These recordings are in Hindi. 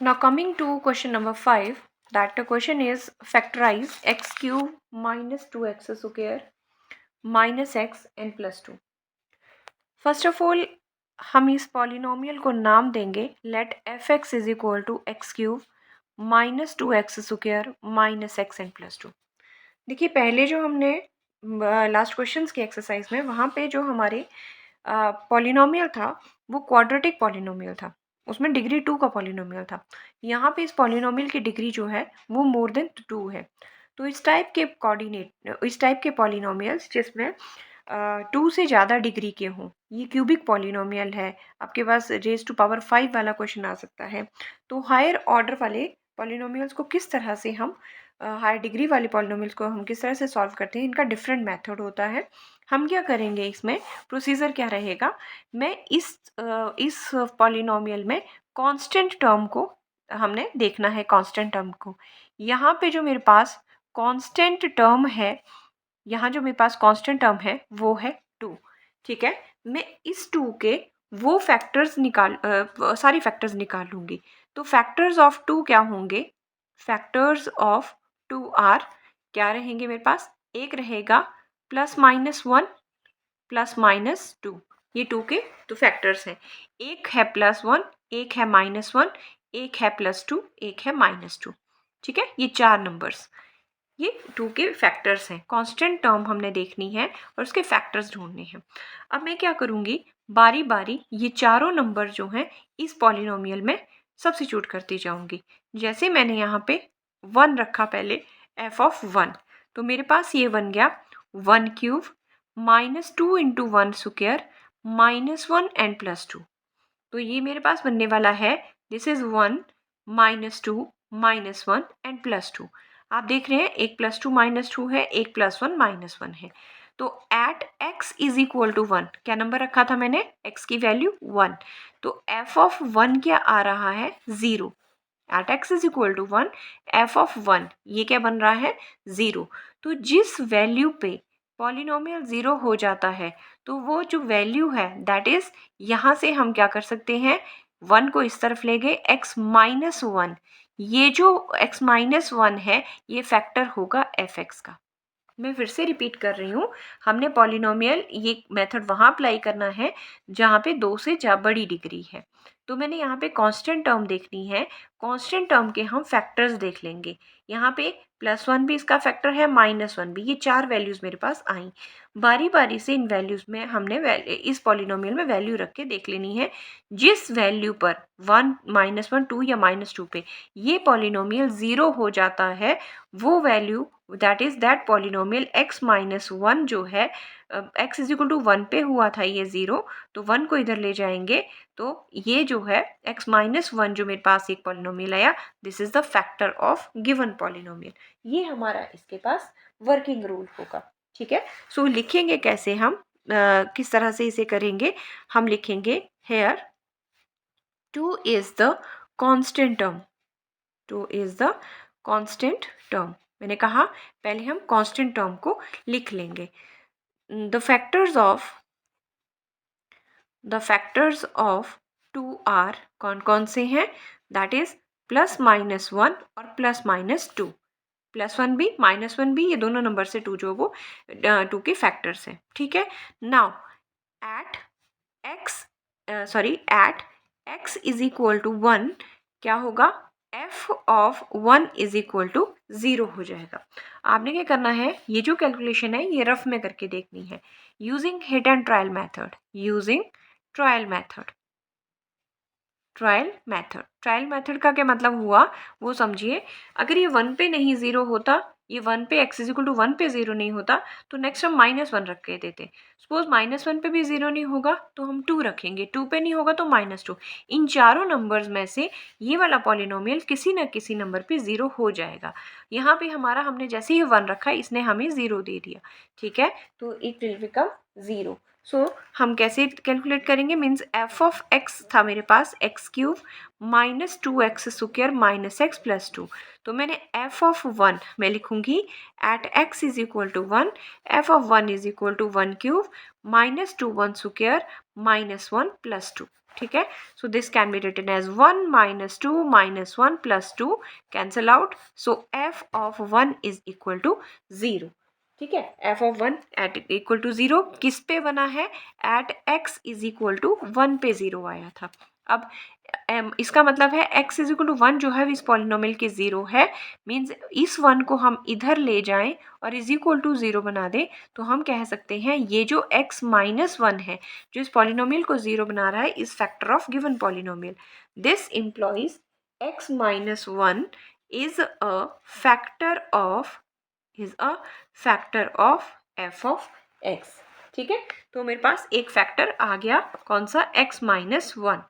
Now coming to question number 5, that the question is factorize x cube minus 2x square minus x n plus 2. First of all हम इस पॉलिनोमियल को नाम देंगे let f x is equal to x cube minus 2x square minus x n plus 2. देखिए पहले जो हमने लास्ट क्वेश्चंस की एक्सरसाइज में वहाँ पे जो हमारे पॉलिनोमियल था वो क्वाड्रेटिक पॉलिनोमियल था, उसमें डिग्री 2 का पॉलिनोमियल था. यहाँ पे इस पॉलिनोमियल की डिग्री जो है वो मोर देन 2 है. तो इस टाइप के पॉलिनोमियल्स जिसमें 2 से ज़्यादा डिग्री के हों, ये क्यूबिक पॉलिनोमियल है. आपके पास रेज टू पावर 5 वाला क्वेश्चन आ सकता है. तो हायर ऑर्डर वाले पॉलिनोमियल्स को किस तरह से हम हायर डिग्री वाले पॉलिनोमियल्स को हम किस तरह से सॉल्व करते हैं, इनका डिफरेंट मेथड होता है. हम क्या करेंगे, इसमें प्रोसीजर क्या रहेगा, मैं इस पॉलिनोमियल में कांस्टेंट टर्म को हमने देखना है. कांस्टेंट टर्म को यहाँ पे जो मेरे पास कांस्टेंट टर्म है, यहाँ जो मेरे पास कांस्टेंट टर्म है वो है 2. ठीक है, मैं इस 2 के वो फैक्टर्स सारी फैक्टर्स निकाल लूँगी. तो फैक्टर्स ऑफ 2 क्या होंगे, फैक्टर्स ऑफ 2 आर क्या रहेंगे मेरे पास, एक रहेगा प्लस माइनस 1 प्लस माइनस 2. ये 2 के तो फैक्टर्स हैं. एक है प्लस 1, एक है माइनस 1, एक है प्लस 2, एक है माइनस 2. ठीक है, ये 4 नंबर्स ये 2 के फैक्टर्स हैं. कांस्टेंट टर्म हमने देखनी है और उसके फैक्टर्स ढूंढने हैं. अब मैं क्या करूँगी, बारी बारी ये चारों नंबर जो हैं इस पॉलिनोमियल में सब्स्टिट्यूट करती जाऊँगी. जैसे मैंने यहाँ पे 1 रखा पहले, एफ ऑफ 1, तो मेरे पास ये बन गया 1 cube minus 2 into 1 square minus 1 and plus 2. तो ये मेरे पास बनने वाला है, this is 1 minus 2 minus 1 and plus 2. आप देख रहे हैं एक प्लस 2 माइनस 2 है, एक प्लस 1 माइनस 1 है. तो at x is equal to 1 क्या नंबर रखा था मैंने, x की वैल्यू 1. तो f ऑफ 1 क्या आ रहा है, 0. At x is equal to 1 f of 1 ये क्या बन रहा है, 0. तो जिस वैल्यू पे पॉलिनोमियल 0 हो जाता है तो वो जो वैल्यू है दैट इज, यहाँ से हम क्या कर सकते हैं, 1 को इस तरफ ले गए, x माइनस 1, ये जो x माइनस 1 है ये फैक्टर होगा एफ एक्स का. मैं फिर से रिपीट कर रही हूँ, हमने पॉलिनोमियल ये मेथड वहाँ अप्लाई करना है जहाँ पे 2 से बड़ी डिग्री है. तो मैंने यहाँ पे कांस्टेंट टर्म देखनी है, कांस्टेंट टर्म के हम फैक्टर्स देख लेंगे. यहाँ पे प्लस 1 भी इसका फैक्टर है, माइनस 1 भी, ये 4 वैल्यूज़ मेरे पास आई. बारी बारी से इन वैल्यूज़ में हमने इस पॉलिनोमियल में वैल्यू रख के देख लेनी है. जिस वैल्यू पर 1 माइनस 1 2 या माइनस 2 पे ये पॉलिनोमियल 0 हो जाता है, वो value that is that polynomial x minus 1 जो है, x इज इक्वल टू 1 पे हुआ था ये 0, तो 1 को इधर ले जाएंगे. तो ये जो है x माइनस 1 जो मेरे पास एक पॉलिनोमियल आया, this is the factor of given polynomial. ये हमारा इसके पास वर्किंग रूल होगा. ठीक है, सो लिखेंगे कैसे हम, किस तरह से इसे करेंगे, हम लिखेंगे here 2 is the constant term, 2 is the constant term. मैंने कहा पहले हम कांस्टेंट टर्म को लिख लेंगे. द फैक्टर्स ऑफ 2 आर कौन कौन से हैं, दैट इज प्लस माइनस 1 और प्लस माइनस 2. प्लस 1 भी माइनस 1 भी, ये दोनों नंबर से 2 जो वो 2 के फैक्टर्स हैं. ठीक है, now at x is equal to 1 क्या होगा, f of 1 is equal to 0 हो जाएगा. आपने क्या करना है, ये जो कैलकुलेशन है ये रफ में करके देखनी है using hit and trial method. Trial method का क्या मतलब हुआ वो समझिए. अगर ये 1 पे नहीं 0 होता, ये 1 पे x इज इक्वल टू 1 पे 0 नहीं होता, तो नेक्स्ट हम माइनस 1 रख के देते. सपोज माइनस 1 पे भी 0 नहीं होगा तो हम 2 रखेंगे, 2 पे नहीं होगा तो माइनस 2. इन चारों नंबर्स में से ये वाला पॉलिनोमियल किसी न किसी नंबर पे 0 हो जाएगा. यहाँ पे हमारा हमने जैसे ही 1 रखा इसने हमें 0 दे दिया. ठीक है, तो इट विल बिकम 0. सो हम कैसे कैलकुलेट करेंगे, मीन्स एफ ऑफ एक्स था मेरे पास X cube minus 2x square minus X plus 2. तो मैंने एफ ऑफ 1 मैं लिखूंगी at x is equal to 1, F of 1 is equal to 1 cube minus 2 1 square minus 1 plus 2. ठीक है, so this can be written as 1 minus 2 minus 1 plus 2 cancel out, so f of 1 is equal to 0। ठीक है, f of 1 at equal to 0 किस पे बना है, at x is equal to 1 पे 0 आया था। अब इसका मतलब है x इज इक्वल टू 1 जो है इस पॉलिनोमियल के 0 है, मीन्स इस 1 को हम इधर ले जाएं और इज इक्वल टू 0 बना दें, तो हम कह सकते हैं ये जो x माइनस 1 है जो इस पॉलिनोमियल को 0 बना रहा है is factor of given polynomial. This employees x minus 1 is a factor of f of x। ठीक है, तो मेरे पास एक फैक्टर आ गया, कौन सा, x माइनस 1।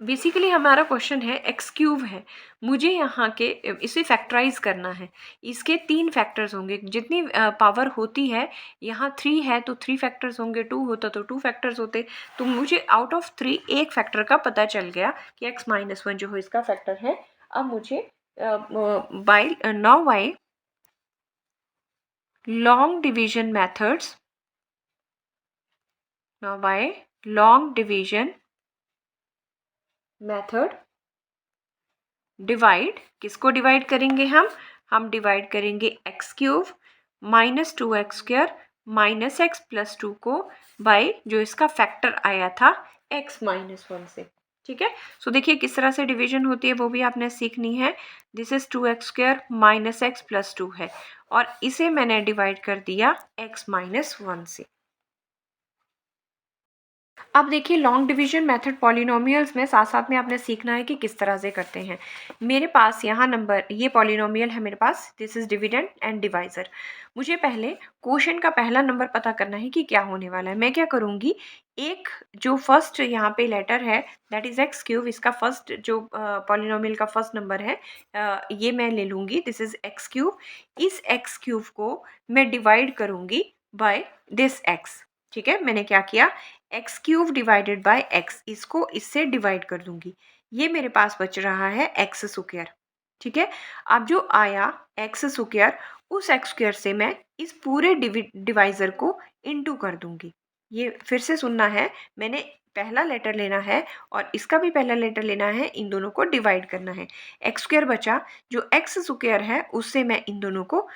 बेसिकली हमारा क्वेश्चन है x क्यूब है, मुझे यहाँ के इसे फैक्टराइज करना है। इसके 3 फैक्टर्स होंगे, जितनी पावर होती है, यहाँ 3 है तो 3 फैक्टर्स होंगे, 2 होता तो 2 फैक्टर्स होते, तो मुझे आउट ऑफ 3 एक फैक्टर का पता चल गया कि x माइनस 1 जो है इसका फैक्टर है। अब मुझे by long division methods, now by long division method divide, किसको डिवाइड करेंगे हम डिवाइड करेंगे x cube minus 2x square minus x plus 2 को बाय जो इसका फैक्टर आया था x माइनस 1 से। ठीक है, सो देखिए किस तरह से डिवीजन होती है वो भी आपने सीखनी है। This is 2x square minus x plus 2 है और इसे मैंने डिवाइड कर दिया x माइनस 1 से। अब देखिए लॉन्ग डिवीजन मेथड पॉलिनोमियल्स में साथ साथ में आपने सीखना है कि किस तरह से करते हैं। मेरे पास यहाँ नंबर, ये पॉलिनोमियल है मेरे पास, this is dividend and divisor. मुझे पहले क्वोशंट का पहला नंबर पता करना है कि क्या होने वाला है। मैं क्या करूँगी, एक जो फर्स्ट यहाँ पे लेटर है दैट इज एक्स क्यूब, इसका फर्स्ट जो पॉलिनोमियल का फर्स्ट नंबर है ये मैं ले लूँगी, दिस इज एक्स क्यूब। इस एक्स क्यूब को मैं डिवाइड करूँगी बाय दिस एक्स। ठीक है, मैंने क्या किया, x cube divided by x, इसको इससे डिवाइड कर दूंगी, ये मेरे पास बच रहा है एक्स स्क्वायर। ठीक है, अब जो आया एक्स स्क्वायर, उस एक्स स्क्वायर से मैं इस पूरे डिवाइजर को इनटू कर दूंगी। ये फिर से सुनना है, मैंने पहला लेटर लेना है और इसका भी पहला लेटर लेना है, इन दोनों को डिवाइड करना है। एक्स स्क्वायर बचा, जो एक्स स्क्वायर है उससे मैं इन दोनों को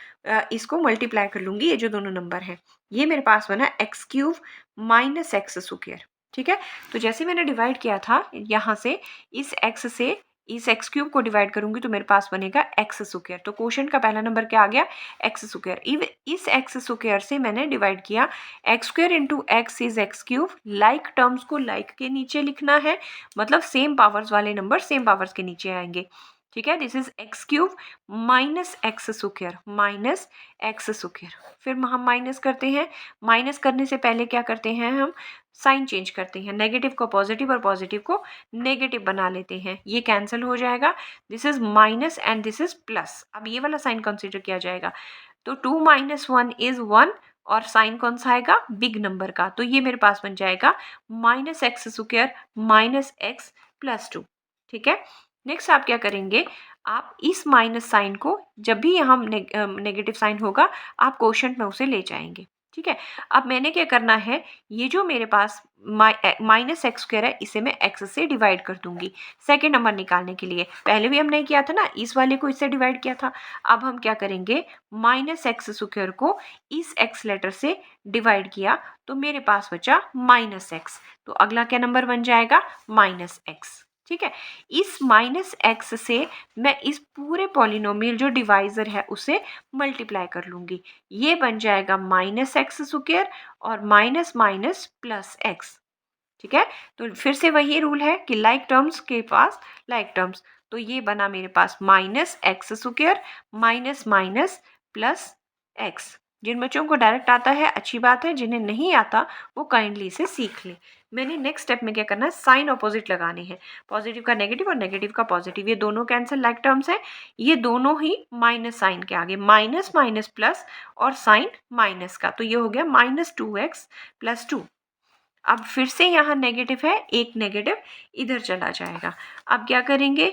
इसको मल्टीप्लाई कर लूँगी, ये जो दोनों नंबर हैं, ये मेरे पास बना x cube minus X square. ठीक है, तो जैसे मैंने डिवाइड किया था यहाँ से इस एक्स से इस एक्स क्यूब को डिवाइड करूंगी तो मेरे पास बनेगा एक्स स्क्वायर। तो क्वोशंट का पहला नंबर क्या आ गया, एक्स स्क्वायर। इस एक्स स्क्वायर से मैंने डिवाइड किया, x square into x is x cube. Like terms को लाइक के नीचे लिखना है, मतलब सेम पावर्स वाले नंबर सेम पावर्स के नीचे आएंगे। ठीक है, this is x cube minus X square minus X square. फिर हम माइनस करते हैं, माइनस करने से पहले क्या करते हैं, हम साइन चेंज करते हैं, नेगेटिव को पॉजिटिव और पॉजिटिव को नेगेटिव बना लेते हैं, ये कैंसिल हो जाएगा। This is minus and this is plus. अब ये वाला साइन कंसीडर किया जाएगा, तो 2 माइनस 1 इज 1 और साइन कौन सा आएगा, बिग नंबर का, तो ये मेरे पास बन जाएगा minus X square minus X plus 2। ठीक है, नेक्स्ट आप क्या करेंगे, आप इस माइनस साइन को जब भी यहाँ नेगेटिव साइन होगा आप क्वोशंट में उसे ले जाएंगे। ठीक है, अब मैंने क्या करना है, ये जो मेरे पास माइनस एक्स स्क्वायर है इसे मैं एक्स से डिवाइड कर दूंगी सेकेंड नंबर निकालने के लिए। पहले भी हमने किया था ना, इस वाले को इससे डिवाइड किया था। अब हम क्या करेंगे, माइनस एक्स स्क्वायर को इस एक्स लेटर से डिवाइड किया तो मेरे पास बचा माइनस एक्स, तो अगला क्या नंबर बन जाएगा, माइनस एक्स। ठीक है, इस माइनस एक्स से मैं इस पूरे पॉलिनोमियल जो डिवाइजर है उसे मल्टीप्लाई कर लूँगी, ये बन जाएगा माइनस एक्स स्क्वायर और माइनस माइनस प्लस एक्स। ठीक है, तो फिर से वही रूल है कि लाइक टर्म्स के पास लाइक टर्म्स, तो ये बना मेरे पास minus X square minus minus plus X. जिन बच्चों को डायरेक्ट आता है अच्छी बात है, जिन्हें नहीं आता वो काइंडली इसे सीख लें। मैंने नेक्स्ट स्टेप में क्या करना है, साइन अपोजिट लगाने हैं, पॉजिटिव का नेगेटिव और नेगेटिव का पॉजिटिव, ये दोनों कैंसिल लाइक टर्म्स है, ये दोनों ही माइनस साइन के आगे, माइनस माइनस प्लस और साइन माइनस का, तो ये हो गया माइनस 2x प्लस 2। अब फिर से यहाँ नेगेटिव है, एक नेगेटिव इधर चला जाएगा। अब क्या करेंगे,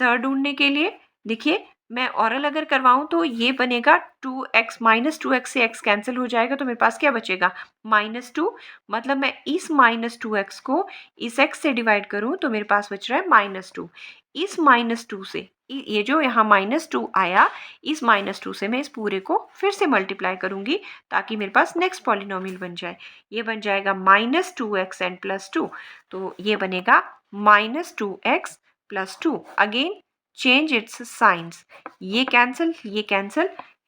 थर्ड ढूंढने के लिए देखिए मैं ऑरल अगर करवाऊँ तो ये बनेगा 2x, -2x से x कैंसिल हो जाएगा, तो मेरे पास क्या बचेगा -2। मतलब मैं इस -2x को इस x से डिवाइड करूँ तो मेरे पास बच रहा है -2। इस -2 से ये जो यहाँ -2 आया, इस -2 से मैं इस पूरे को फिर से मल्टीप्लाई करूँगी ताकि मेरे पास नेक्स्ट पॉलिनोमियल बन जाए। ये बन जाएगा -2x एंड +2, तो ये बनेगा -2x + 2। Again change it's science, ये कैंसिल,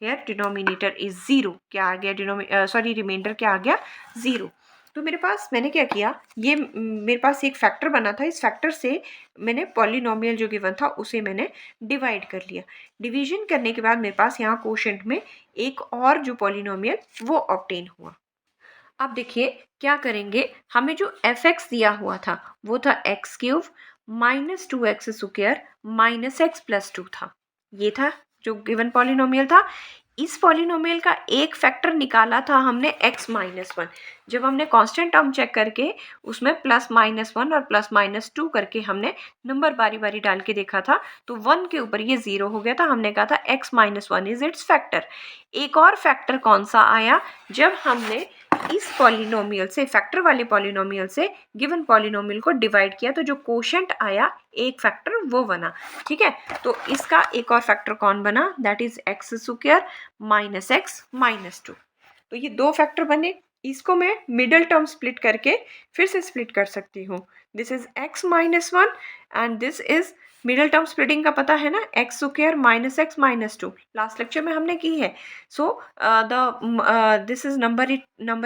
हेयर डिनोमिनेटर इज 0। क्या आ गया रिमाइंडर क्या आ गया 0। तो मेरे पास मैंने क्या किया, ये मेरे पास एक फैक्टर बना था, इस फैक्टर से मैंने पॉलिनोमियल जो गिवन था उसे मैंने डिवाइड कर लिया। डिवीजन करने के बाद मेरे पास यहाँ कोशेंट में एक और जो पॉलिनोमियल वो ऑब्टेन हुआ। अब देखिए क्या करेंगे, हमें जो fx दिया हुआ था वो था x³ -2x² -x + 2 था। ये था जो गिवन पॉलिनोमियल था। इस पॉलिनोमियल का एक फैक्टर निकाला था हमने x-1। जब हमने कांस्टेंट टर्म चेक करके उसमें +-1 और +-2 करके हमने नंबर बारी बारी डाल के देखा था, तो 1 के ऊपर ये 0 हो गया था। हमने कहा था x-1 इज इट्स फैक्टर। एक और फैक्टर कौन सा आया, जब हमने इस पॉलिनोमियल से, फैक्टर वाले पॉलिनोमियल से गिवन पॉलिनोमियल को डिवाइड किया, तो जो कोशेंट आया एक फैक्टर वो बना। ठीक है, तो इसका एक और फैक्टर कौन बना, दैट इज x² -x -2। तो ये दो फैक्टर बने। इसको मैं मिडल टर्म स्प्लिट करके फिर से स्प्लिट कर सकती हूँ। This is x-1 and this is middle term splitting का पता है ना, x² -x -2 लास्ट लेक्चर में हमने की है। So this is number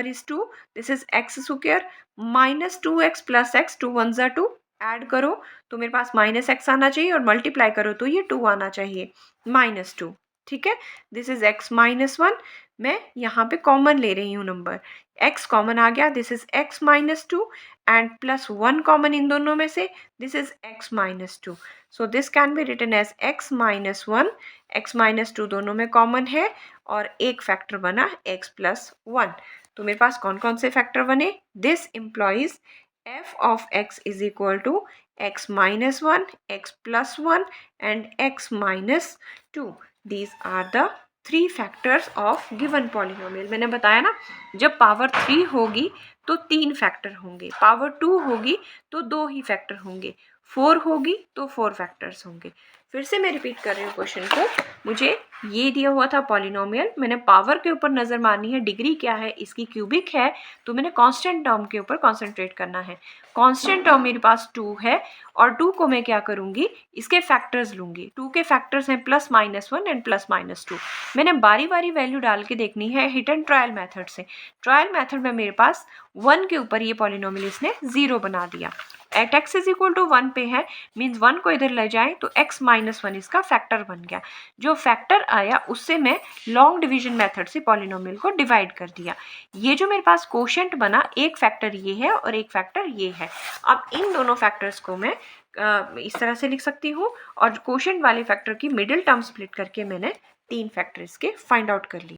is 2, this is x² -2x + x, 2 1 = 2, add करो तो मेरे पास -x आना चाहिए और मल्टीप्लाई करो तो ये 2 आना चाहिए, -2। ठीक है, दिस इज x-1। मैं यहाँ पे कॉमन ले रही हूँ नंबर, x कॉमन आ गया, this is x-2 and +1 common इन दोनों में से, this is x-2। So this can be written as x-1, x-2 दोनों में कॉमन है और एक फैक्टर बना x+1। तो मेरे पास कौन कौन से फैक्टर बने, this employees f of x is equal to x-1, x+1 and x-2। These are the 3 factors of given polynomial। मैंने बताया ना, जब पावर 3 होगी तो 3 फैक्टर होंगे, पावर 2 होगी तो 2 ही फैक्टर होंगे, 4 होगी तो 4 फैक्टर्स होंगे। फिर से मैं रिपीट कर रही हूँ क्वेश्चन को। मुझे ये दिया हुआ था पॉलिनोमियल, मैंने पावर के ऊपर नज़र मारनी है, डिग्री क्या है इसकी, क्यूबिक है, तो मैंने कांस्टेंट टर्म के ऊपर कॉन्सेंट्रेट करना है। कांस्टेंट टर्म मेरे पास 2 है और 2 को मैं क्या करूँगी, इसके फैक्टर्स लूँगी। 2 के फैक्टर्स हैं +-1 एंड +-2। मैंने बारी बारी वैल्यू डाल के देखनी है हिट एंड ट्रायल मेथड से। ट्रायल मेथड में मेरे पास 1 के ऊपर ये पॉलिनोमियल इसने 0 बना दिया। At x is equal to 1 पे है, मीन्स 1 को इधर ले जाए तो x-1 इसका फैक्टर बन गया। जो फैक्टर आया उससे मैं लॉन्ग डिवीजन मेथड से पॉलिनोमियल को डिवाइड कर दिया। ये जो मेरे पास कोशेंट बना, एक फैक्टर ये है और एक फैक्टर ये है। अब इन दोनों फैक्टर्स को मैं इस तरह से लिख सकती हूँ और कोशेंट वाले फैक्टर की मिडिल टर्म स्प्लिट करके मैंने 3 फैक्टर इसके फाइंड आउट कर ली।